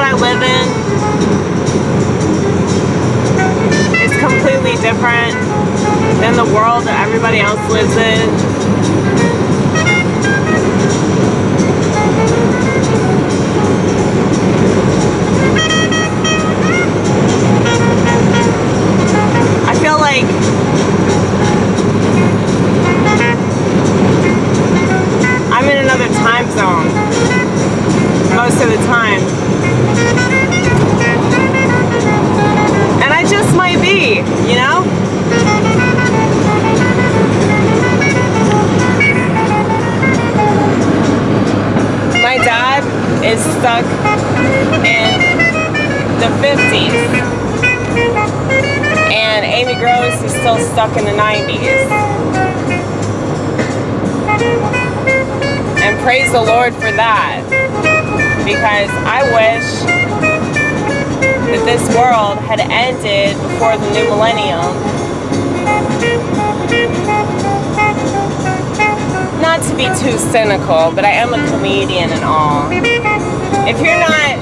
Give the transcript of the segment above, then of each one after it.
I live in is completely different than the world that everybody else lives in. I feel like I'm in another time zone most of the time. And I just might be, you know? My dad is stuck in the 50s. And Amy Gross is still stuck in the 90s. And praise the Lord for that. Because I wish that this world had ended before the new millennium. Not to be too cynical, but I am a comedian and all. If you're not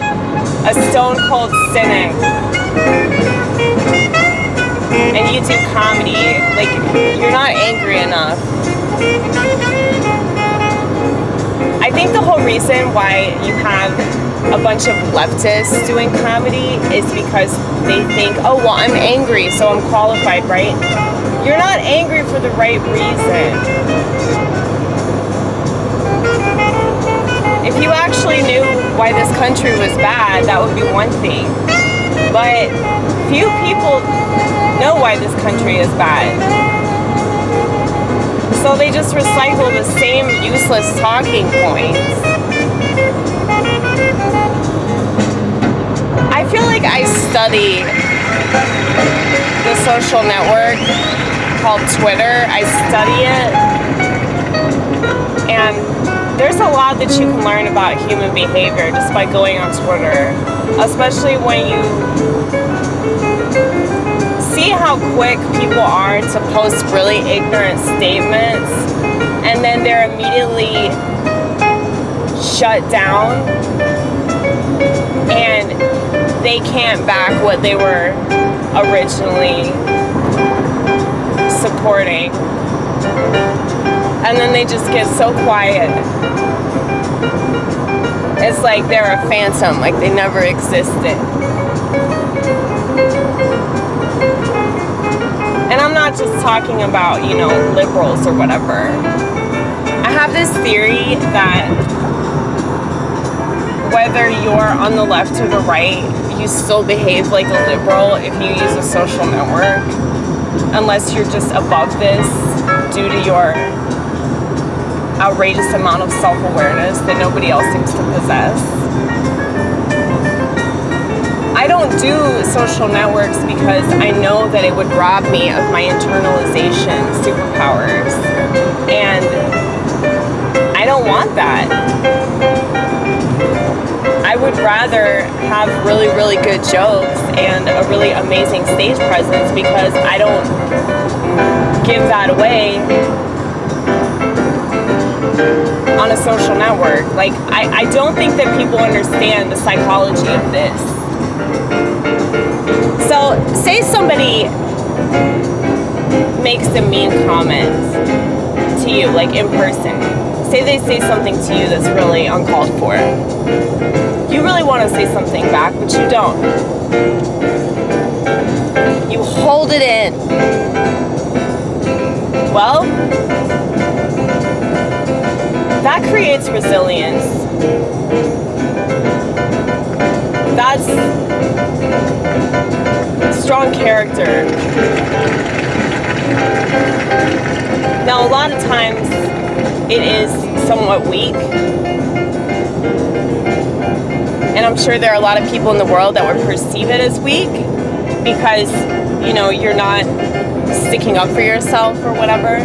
a stone cold cynic and you do comedy, like, you're not angry enough. I think the whole reason why you have a bunch of leftists doing comedy is because they think, oh, well, I'm angry, so I'm qualified, right? You're not angry for the right reason. If you actually knew why this country was bad, that would be one thing. But few people know why this country is bad. So they just recycle the same useless talking points. I feel like I study the social network called Twitter. I study it. And there's a lot that you can learn about human behavior just by going on Twitter. Especially when you see how quick people are to post really ignorant statements and then they're immediately shut down and they can't back what they were originally supporting. And then they just get so quiet. It's like they're a phantom, like they never existed. And I'm not just talking about, you know, liberals or whatever. I have this theory that whether you're on the left or the right, you still behave like a liberal if you use a social network, unless you're just above this due to your outrageous amount of self-awareness that nobody else seems to possess. I don't do social networks because I know that it would rob me of my internalization superpowers. And I don't want that. I would rather have really, really good jokes and a really amazing stage presence because I don't give that away on a social network. Like, I don't think that people understand the psychology of this. So, say somebody makes a mean comment to you, like in person. Say they say something to you that's really uncalled for. You really want to say something back, but you don't. You hold it in. Well, that creates resilience. That's strong character. Now, a lot of times it is somewhat weak. And I'm sure there are a lot of people in the world that would perceive it as weak because, you know, you're not sticking up for yourself or whatever.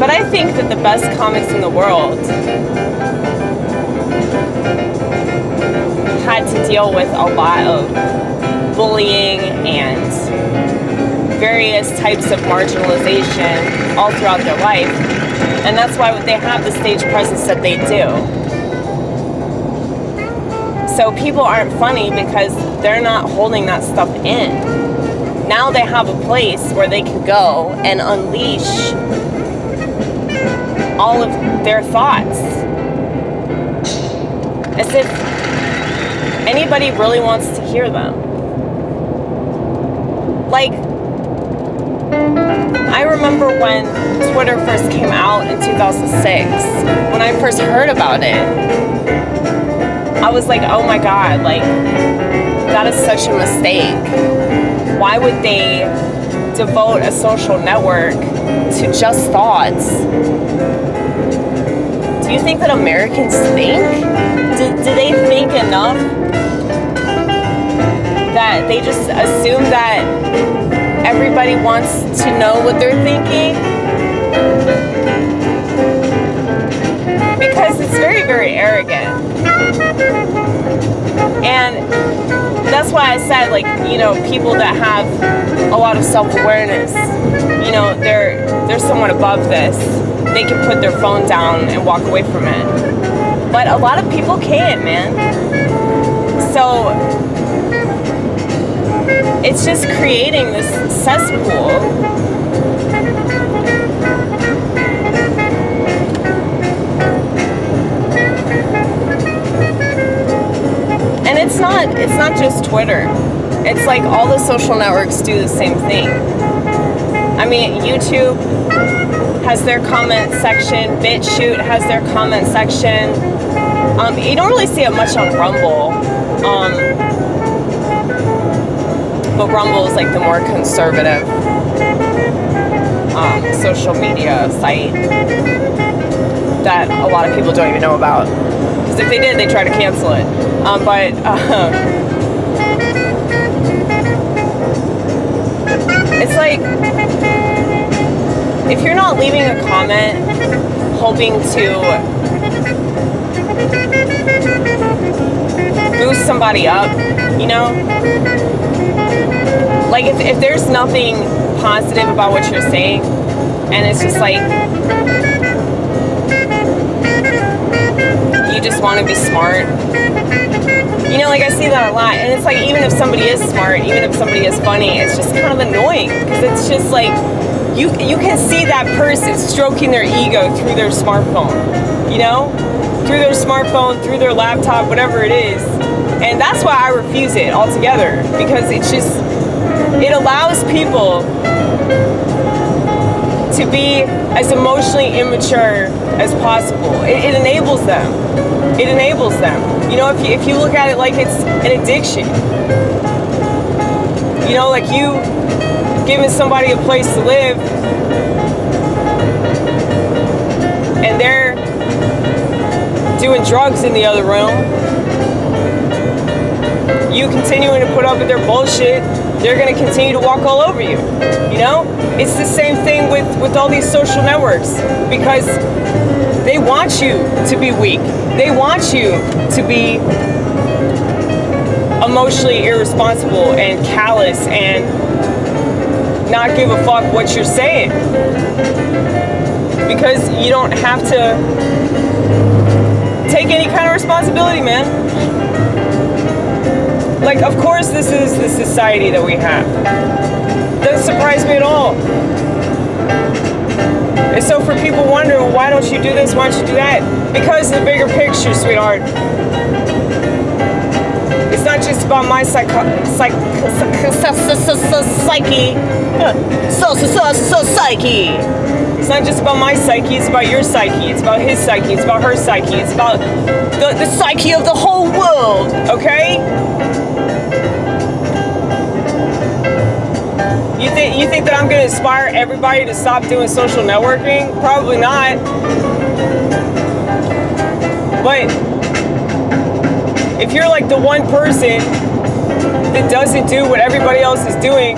But I think that the best comics in the world had to deal with a lot of bullying and various types of marginalization all throughout their life. And that's why they have the stage presence that they do. So people aren't funny because they're not holding that stuff in. Now they have a place where they can go and unleash all of their thoughts. As if anybody really wants to hear them. Like, I remember when Twitter first came out in 2006, when I first heard about it, I was like, oh my God, like, that is such a mistake. Why would they devote a social network to just thoughts? Do you think that Americans think? Do they think enough that they just assume that everybody wants to know what they're thinking? Because it's very, very arrogant. And that's why I said, like, you know, people that have a lot of self-awareness, you know, they're somewhat above this. They can put their phone down and walk away from it. But a lot of people can't, man. So it's just creating this cesspool. And it's not just Twitter. It's like all the social networks do the same thing. I mean, YouTube has their comment section, BitChute has their comment section. You don't really see it much on Rumble. But Rumble is like the more conservative social media site that a lot of people don't even know about. Because if they did, they'd try to cancel it. It's like, if you're not leaving a comment hoping to boost somebody up, you know? Like, if there's nothing positive about what you're saying, and it's just like, you just want to be smart. You know, like, I see that a lot, and it's like, even if somebody is smart, even if somebody is funny, it's just kind of annoying, because it's just like, you can see that person stroking their ego through their smartphone, you know? Through their smartphone, through their laptop, whatever it is. And that's why I refuse it altogether, because it's just, it allows people to be as emotionally immature as possible. It enables them. It enables them. You know, if you look at it like it's an addiction, you know, like you giving somebody a place to live and they're doing drugs in the other room, you continuing to put up with their bullshit, they're going to continue to walk all over you. You know? It's the same thing with all these social networks, because they want you to be weak. They want you to be emotionally irresponsible and callous and not give a fuck what you're saying. Because you don't have to take any kind of responsibility, man. Like, of course this is the society that we have. Doesn't surprise me at all. And so for people wondering, well, why don't you do this, why don't you do that? Because of the bigger picture, sweetheart. It's not just about my psyche. It's not just about my psyche, it's about your psyche, it's about his psyche, it's about her psyche, it's about the psyche of the whole world, okay? You think that I'm gonna inspire everybody to stop doing social networking? Probably not. But if you're like the one person that doesn't do what everybody else is doing,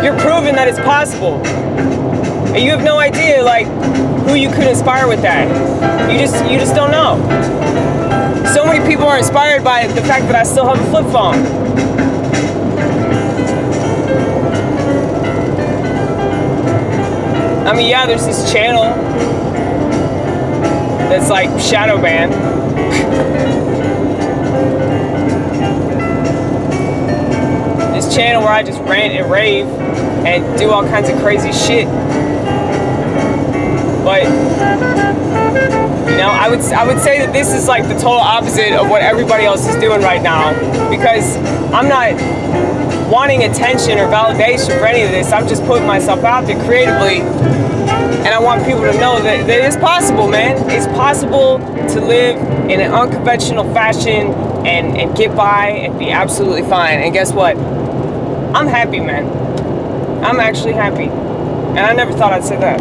you're proving that it's possible. And you have no idea, like, who you could inspire with that. You just don't know. So many people are inspired by the fact that I still have a flip phone. I mean, yeah, there's this channel that's like shadow banned. this channel where I just rant and rave and do all kinds of crazy shit. But you know, I would say that this is like the total opposite of what everybody else is doing right now, because I'm not wanting attention or validation for any of this. I'm just putting myself out there creatively, and I want people to know that it's possible, man. It's possible to live in an unconventional fashion and get by and be absolutely fine. And guess what? I'm happy, man. I'm actually happy. And I never thought I'd say that.